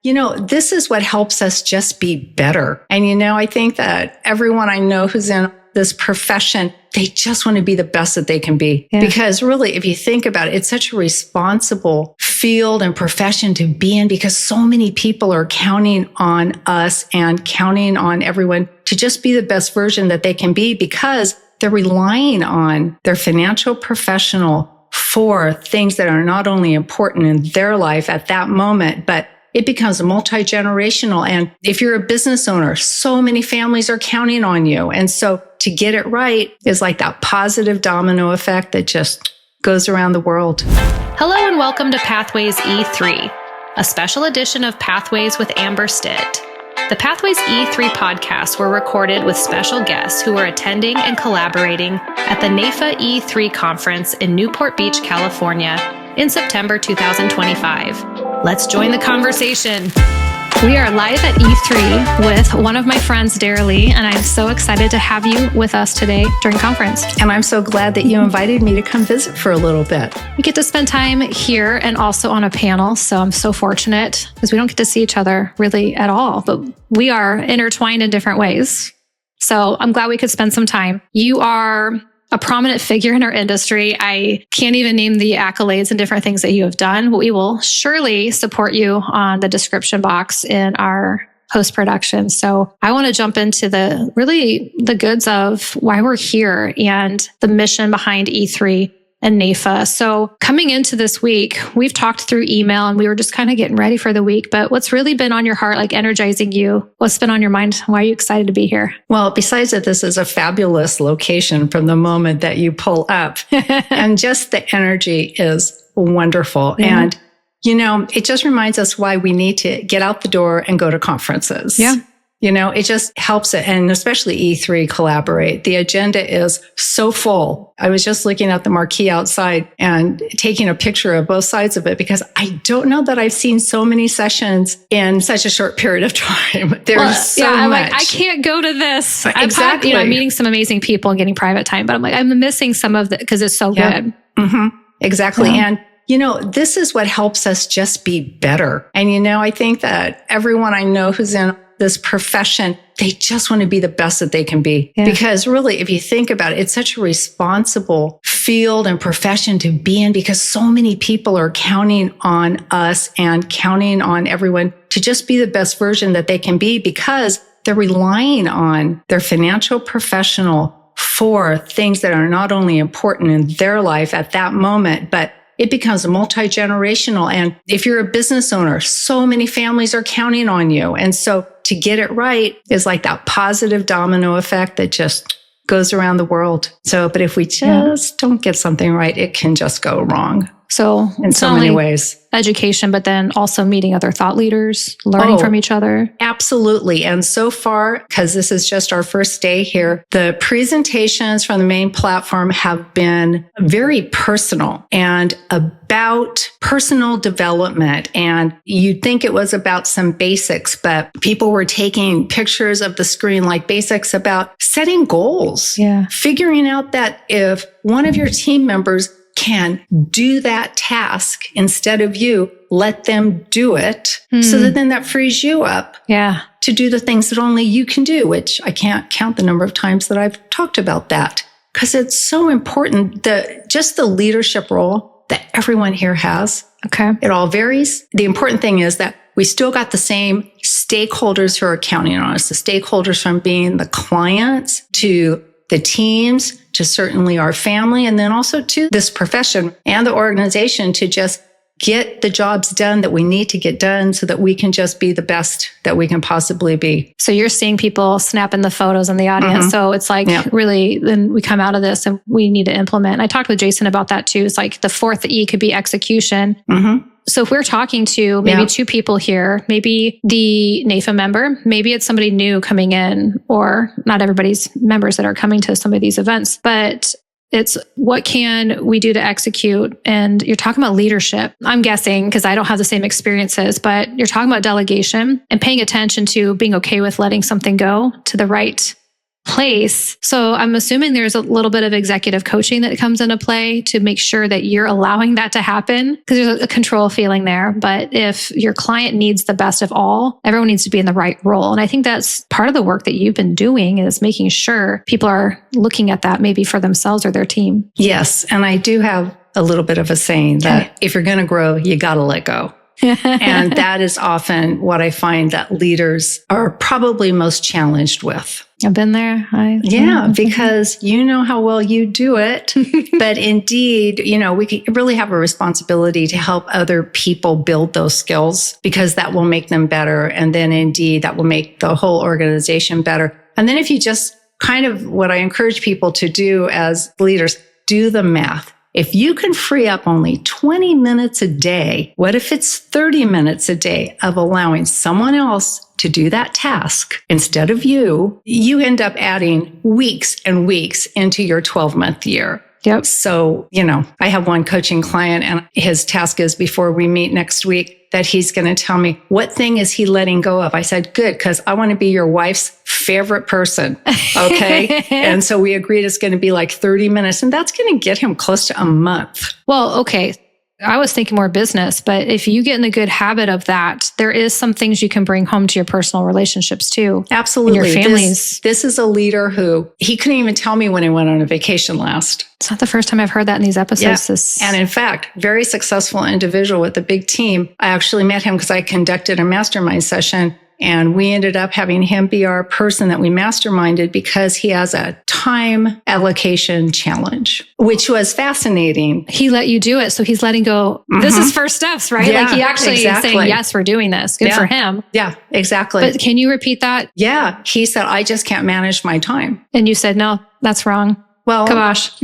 this is what helps us just be better. And, I think that everyone I know who's in this profession, they just want to be the best that they can be. Yeah. Because really, if you think about it, it's such a responsible field and profession to be in because so many people are counting on us and counting on everyone to just be the best version that they can be because they're relying on their financial professional for things that are not only important in their life at that moment, but it becomes multi-generational. And if you're a business owner, so many families are counting on you. And so to get it right is like that positive domino effect that just goes around the world. Hello and welcome to Pathways E3, a special edition of Pathways with Amber Stitt. The Pathways E3 podcasts were recorded with special guests who were attending and collaborating at the NAIFA E3 conference in Newport Beach, California in September 2025. Let's join the conversation. We are live at E3 with one of my friends, Daralee, and I'm so excited to have you with us today during conference. And I'm so glad that you invited me to come visit for a little bit. We get to spend time here and also on a panel, so I'm so fortunate because we don't get to see each other really at all, but we are intertwined in different ways. So I'm glad we could spend some time. You are a prominent figure in our industry. I can't even name the accolades and different things that you have done, but we will surely support you on the description box in our post-production. So I want to jump into the goods of why we're here and the mission behind E3 and NAIFA. So coming into this week, we've talked through email and we were just kind of getting ready for the week, but what's really been on your heart, like energizing you? What's been on your mind? Why are you excited to be here? Well, besides that, this is a fabulous location from the moment that you pull up and just the energy is wonderful. Yeah. And, it just reminds us why we need to get out the door and go to conferences. Yeah. It just helps it. And especially E3 collaborate. The agenda is so full. I was just looking at the marquee outside and taking a picture of both sides of it because I don't know that I've seen so many sessions in such a short period of time. There's so much. I'm like, I can't go to this. Exactly. I'm meeting some amazing people and getting private time, but I'm like, I'm missing some of it because it's so good. Mm-hmm. Exactly. Yeah. And this is what helps us just be better. And, I think that everyone I know who's in this profession, they just want to be the best that they can be. Yeah. Because really, if you think about it, it's such a responsible field and profession to be in because so many people are counting on us and counting on everyone to just be the best version that they can be because they're relying on their financial professional for things that are not only important in their life at that moment, but it becomes multi-generational. And if you're a business owner, so many families are counting on you. And so to get it right is like that positive domino effect that just goes around the world. So, but if we just don't get something right, it can just go wrong. So in so many ways. Education, but then also meeting other thought leaders, learning from each other. Absolutely. And so far, because this is just our first day here, the presentations from the main platform have been very personal and about personal development. And you'd think it was about some basics, but people were taking pictures of the screen like basics about setting goals, figuring out that if one of your team members can do that task instead of you, let them do it. So that then that frees you up to do the things that only you can do, which I can't count the number of times that I've talked about that because it's so important. Just the leadership role that everyone here has. Okay. It all varies. The important thing is that we still got the same stakeholders who are counting on us, the stakeholders from being the clients to the teams, to certainly our family, and then also to this profession and the organization to just get the jobs done that we need to get done so that we can just be the best that we can possibly be. So you're seeing people snapping the photos in the audience. Mm-hmm. So it's like really, then we come out of this and we need to implement. And I talked with Jason about that too. It's like the fourth E could be execution. Mm-hmm. So if we're talking to maybe two people here, maybe the NAIFA member, maybe it's somebody new coming in, or not everybody's members that are coming to some of these events, but it's what can we do to execute? And you're talking about leadership. I'm guessing because I don't have the same experiences, but you're talking about delegation and paying attention to being okay with letting something go to the right place. So I'm assuming there's a little bit of executive coaching that comes into play to make sure that you're allowing that to happen, because there's a control feeling there. But if your client needs the best of all, everyone needs to be in the right role. And I think that's part of the work that you've been doing, is making sure people are looking at that maybe for themselves or their team. Yes. And I do have a little bit of a saying that if you're going to grow, you got to let go. And that is often what I find that leaders are probably most challenged with. I've been there. Because you know how well you do it. But indeed, we really have a responsibility to help other people build those skills, because that will make them better. And then indeed, that will make the whole organization better. And then if you just kind of, what I encourage people to do as leaders, do the math. If you can free up only 20 minutes a day, what if it's 30 minutes a day of allowing someone else to do that task instead of you? You end up adding weeks and weeks into your 12-month year. Yep. So, I have one coaching client, and his task is, before we meet next week, that he's going to tell me, what thing is he letting go of? I said, good, because I want to be your wife's favorite person. Okay. And so we agreed it's going to be like 30 minutes, and that's going to get him close to a month. Well, okay. I was thinking more business, but if you get in the good habit of that, there is some things you can bring home to your personal relationships too. Absolutely. And your families. This is a leader who, he couldn't even tell me when he went on a vacation last. It's not the first time I've heard that in these episodes. Yeah. And in fact, very successful individual with a big team. I actually met him because I conducted a mastermind session, and we ended up having him be our person that we masterminded, because he has a time allocation challenge, which was fascinating. He let you do it. So he's letting go. This is first steps, right? Yeah, like he actually is saying, yes, we're doing this. Good for him. Yeah, exactly. But can you repeat that? Yeah. He said, I just can't manage my time. And you said, no, that's wrong. Well, Kabosh.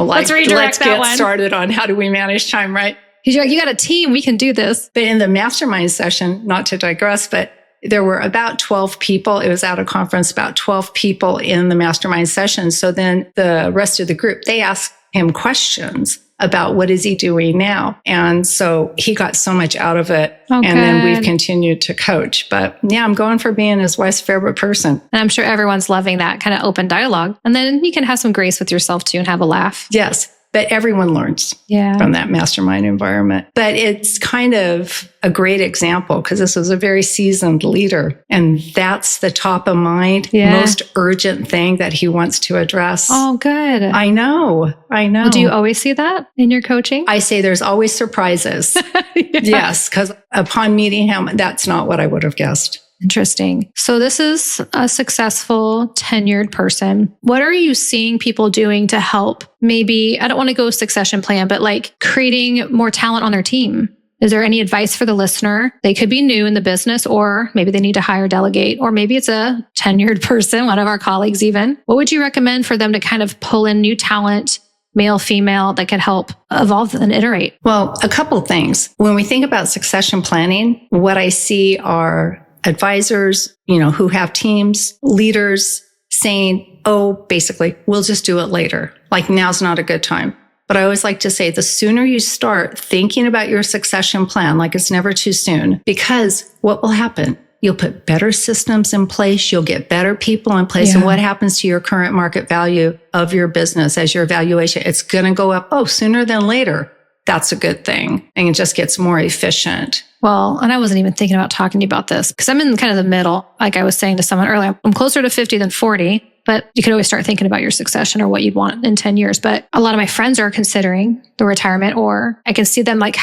Let's get started on how do we manage time, right? He's like, you got a team, we can do this. But in the mastermind session, not to digress, but there were about 12 people. It was at a conference, about 12 people in the mastermind session. So then the rest of the group, they asked him questions about what is he doing now. And so he got so much out of it. And then we've continued to coach. But yeah, I'm going for being his wife's favorite person. And I'm sure everyone's loving that kind of open dialogue. And then you can have some grace with yourself too and have a laugh. Yes. But everyone learns from that mastermind environment. But it's kind of a great example, because this was a very seasoned leader. And that's the top of mind, most urgent thing that he wants to address. Oh, good. I know. Well, do you always see that in your coaching? I say there's always surprises. Yes, because upon meeting him, that's not what I would have guessed. Interesting. So this is a successful, tenured person. What are you seeing people doing to help? Maybe, I don't want to go succession plan, but like creating more talent on their team. Is there any advice for the listener? They could be new in the business, or maybe they need to hire Delegate, or maybe it's a tenured person, one of our colleagues even. What would you recommend for them to kind of pull in new talent, male, female, that could help evolve and iterate? Well, a couple of things. When we think about succession planning, what I see are advisors, who have teams, leaders saying, basically, we'll just do it later. Like, now's not a good time. But I always like to say, the sooner you start thinking about your succession plan, like it's never too soon, because what will happen? You'll put better systems in place. You'll get better people in place. And what happens to your current market value of your business as your valuation? It's going to go up, sooner than later. That's a good thing. And it just gets more efficient. Well, and I wasn't even thinking about talking to you about this, because I'm in kind of the middle. Like I was saying to someone earlier, I'm closer to 50 than 40, but you could always start thinking about your succession or what you'd want in 10 years. But a lot of my friends are considering the retirement, or I can see them like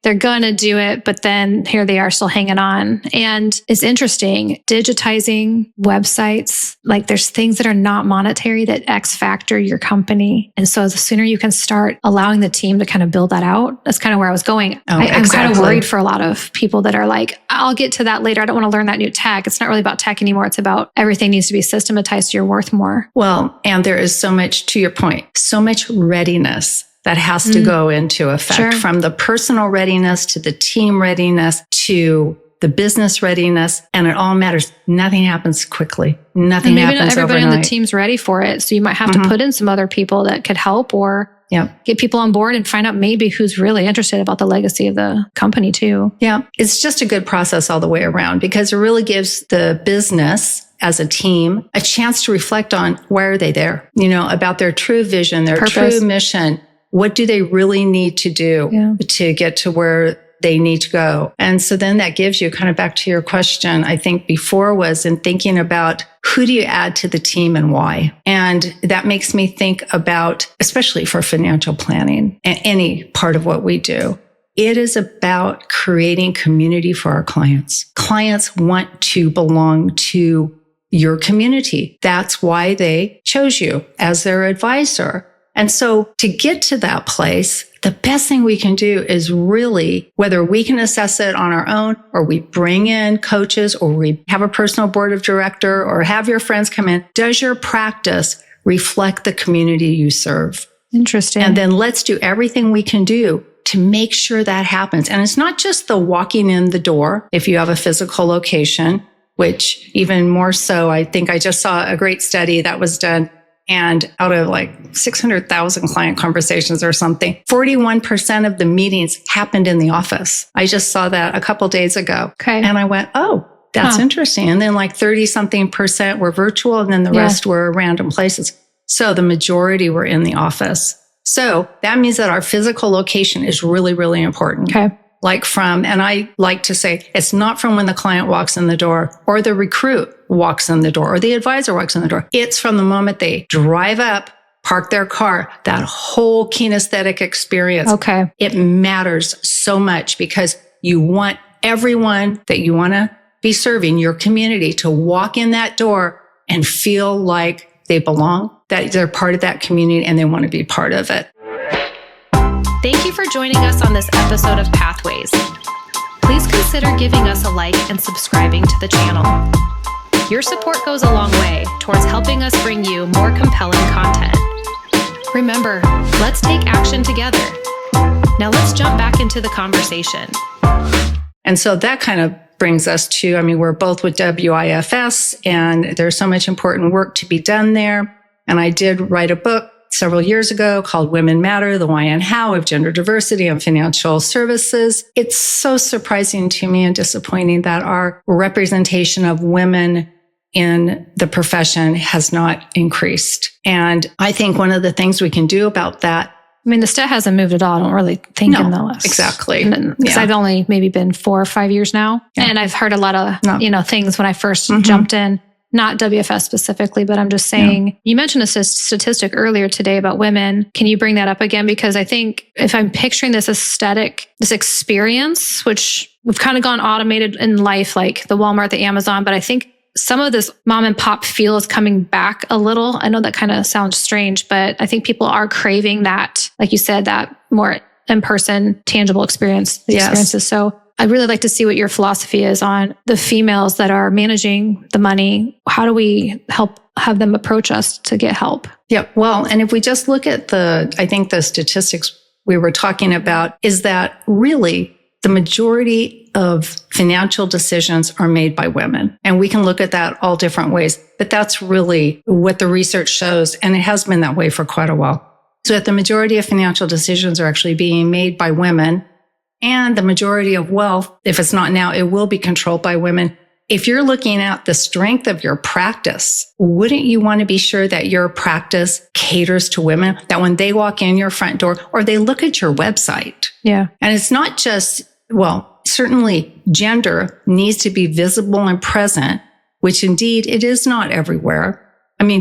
they're going to do it, but then here they are still hanging on. And it's interesting, digitizing websites, like there's things that are not monetary that X factor your company. And so the sooner you can start allowing the team to kind of build that out, that's kind of where I was going. I'm kind of worried for a lot of people that are like, I'll get to that later. I don't want to learn that new tech. It's not really about tech anymore. It's about everything needs to be systematized so you're worth more. Well, and there is so much, to your point, so much readiness that has to go into effect, from the personal readiness to the team readiness to the business readiness. And it all matters. Nothing happens quickly. Nothing happens overnight. Maybe not everybody on the team's ready for it. So you might have to put in some other people that could help, or get people on board and find out maybe who's really interested about the legacy of the company too. Yeah. It's just a good process all the way around, because it really gives the business as a team a chance to reflect on why are they there, about their true vision, their Purpose. true mission. What do they really need to do to get to where they need to go? And so then that gives you kind of back to your question, I think before was in thinking about who do you add to the team and why? And that makes me think about, especially for financial planning and any part of what we do, it is about creating community for our clients. Clients want to belong to your community. That's why they chose you as their advisor. And so to get to that place, the best thing we can do is really, whether we can assess it on our own or we bring in coaches or we have a personal board of director or have your friends come in, does your practice reflect the community you serve? Interesting. And then let's do everything we can do to make sure that happens. And it's not just the walking in the door if you have a physical location, which even more so, I think I just saw a great study that was done. And out of like 600,000 client conversations or something, 41% of the meetings happened in the office. I just saw that a couple days ago. Okay. And I went, oh, that's interesting. And then like 30-something% were virtual and then the rest were random places. So the majority were in the office. So that means that our physical location is really, really important. Okay. And I like to say, it's not from when the client walks in the door or the recruit walks in the door or the advisor walks in the door. It's from the moment they drive up, park their car, that whole kinesthetic experience. Okay. It matters so much because you want everyone that you want to be serving, your community, to walk in that door and feel like they belong, that they're part of that community and they want to be part of it. Thank you for joining us on this episode of Pathways. Please consider giving us a like and subscribing to the channel. Your support goes a long way towards helping us bring you more compelling content. Remember, let's take action together. Now let's jump back into the conversation. And so that kind of brings us to, we're both with WIFS and there's so much important work to be done there. And I did write a book several years ago called Women Matter, the Why and How of Gender Diversity and Financial Services. It's so surprising to me and disappointing that our representation of women in the profession has not increased. And I think one of the things we can do about that, the stat hasn't moved at all. I don't really think in the last. Exactly. Because I've only maybe been 4 or 5 years now. Yeah. And I've heard a lot of, things when I first jumped in. Not WFS specifically, but I'm just saying, you mentioned a statistic earlier today about women. Can you bring that up again? Because I think if I'm picturing this experience, which we've kind of gone automated in life, like the Walmart, the Amazon, but I think some of this mom and pop feel is coming back a little. I know that kind of sounds strange, but I think people are craving that, like you said, that more in-person, tangible experiences. So I'd really like to see what your philosophy is on the females that are managing the money. How do we have them approach us to get help? Yeah. Well, and if we just look at I think the statistics we were talking about is that really the majority of financial decisions are made by women. And we can look at that all different ways, but that's really what the research shows. And it has been that way for quite a while. So that the majority of financial decisions are actually being made by women. And the majority of wealth, if it's not now, it will be controlled by women. If you're looking at the strength of your practice, wouldn't you want to be sure that your practice caters to women, that when they walk in your front door or they look at your website? Yeah. And it's not just, certainly gender needs to be visible and present, which indeed it is not everywhere.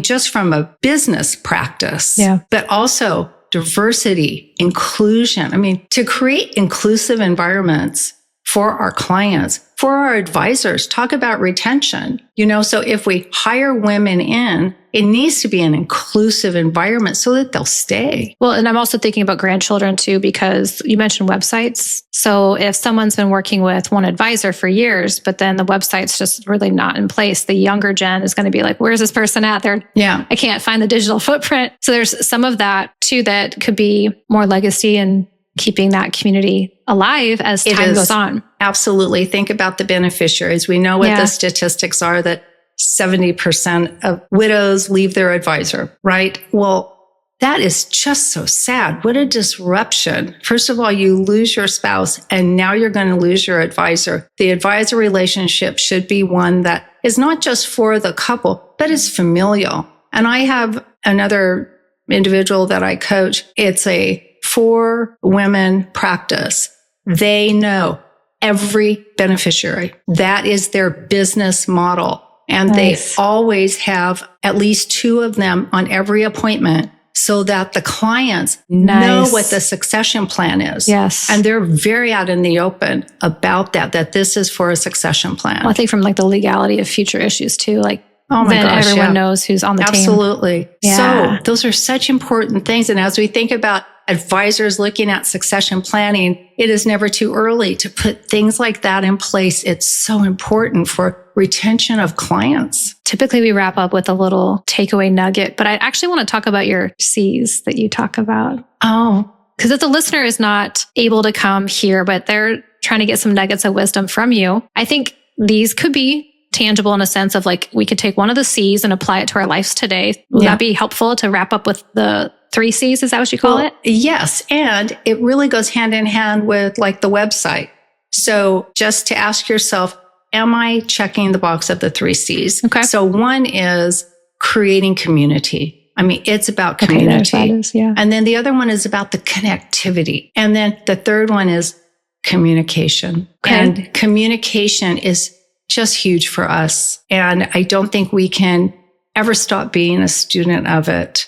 Just from a business practice, but also diversity, inclusion. To create inclusive environments for our clients, for our advisors, talk about retention. So if we hire women in, it needs to be an inclusive environment so that they'll stay. Well, and I'm also thinking about grandchildren too, because you mentioned websites. So if someone's been working with one advisor for years, but then the website's just really not in place, the younger gen is going to be like, where's this person at? I can't find the digital footprint. So there's some of that too that could be more legacy and keeping that community alive as time goes on. Absolutely. Think about the beneficiaries. We know what the statistics are, that 70% of widows leave their advisor, right? Well, that is just so sad. What a disruption. First of all, you lose your spouse and now you're going to lose your advisor. The advisor relationship should be one that is not just for the couple, but is familial. And I have another individual that I coach. It's a 4-women practice. They know every beneficiary. That is their business model. And they always have at least 2 of them on every appointment so that the clients know what the succession plan is. Yes. And they're very out in the open about that this is for a succession plan. Well, I think from like the legality of future issues too, like, oh my gosh, everyone knows who's on the team. Absolutely. Yeah. So those are such important things. And as we think about advisors looking at succession planning, it is never too early to put things like that in place. It's so important for retention of clients. Typically, we wrap up with a little takeaway nugget, but I actually want to talk about your C's that you talk about. Oh, because if the listener is not able to come here, but they're trying to get some nuggets of wisdom from you, I think these could be tangible in a sense of like, we could take one of the C's and apply it to our lives today. Would that be helpful to wrap up with the 3 C's? Is that what you call it? Yes. And it really goes hand in hand with like the website. So just to ask yourself, am I checking the box of the 3 C's? Okay. So one is creating community. I mean, it's about community. And then the other one is about the connectivity. And then the third one is communication. Okay. And communication is just huge for us. And I don't think we can ever stop being a student of it.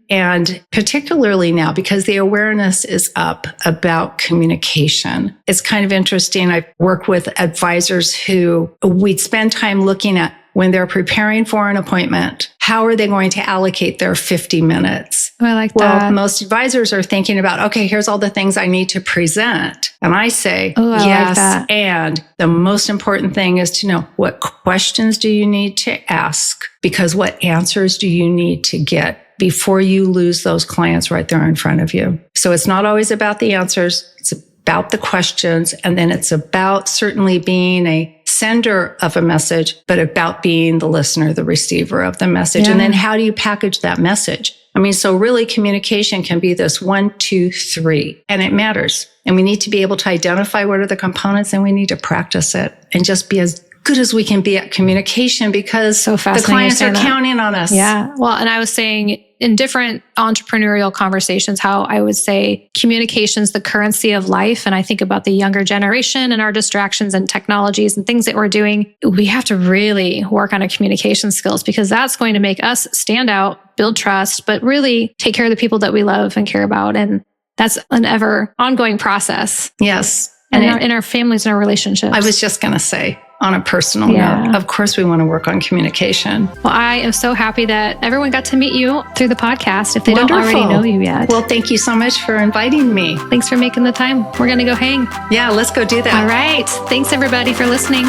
And particularly now, because the awareness is up about communication. It's kind of interesting. I work with advisors who we'd spend time looking at when they're preparing for an appointment, how are they going to allocate their 50 minutes? Oh, I like that. Well, most advisors are thinking about, okay, here's all the things I need to present. And I say, yes. Like and the most important thing is to know, what questions do you need to ask? Because what answers do you need to get before you lose those clients right there in front of you? So it's not always about the answers. It's about the questions. And then it's about certainly being a sender of a message, but about being the listener, the receiver of the message. And then how do you package that message? I mean, so really communication can be this 1, 2, 3, and it matters. And we need to be able to identify what are the components, and we need to practice it and just be as good as we can be at communication, because the clients are counting on us. Yeah. Well, and I was saying in different entrepreneurial conversations, how I would say communication's the currency of life. And I think about the younger generation and our distractions and technologies and things that we're doing. We have to really work on our communication skills, because that's going to make us stand out, build trust, but really take care of the people that we love and care about. And that's an ever ongoing process. Yes. And in our families and our relationships. I was just going to say, on a personal note, of course, we want to work on communication. Well, I am so happy that everyone got to meet you through the podcast if they don't already know you yet. Well, thank you so much for inviting me. Thanks for making the time. We're going to go hang. Yeah, let's go do that. All right. Thanks, everybody, for listening.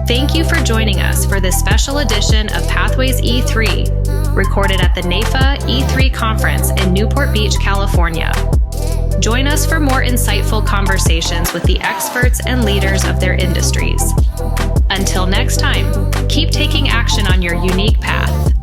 Thank you for joining us for this special edition of Pathways E3, recorded at the NAIFA E3 conference in Newport Beach, California. Join us for more insightful conversations with the experts and leaders of their industries. Until next time, keep taking action on your unique path.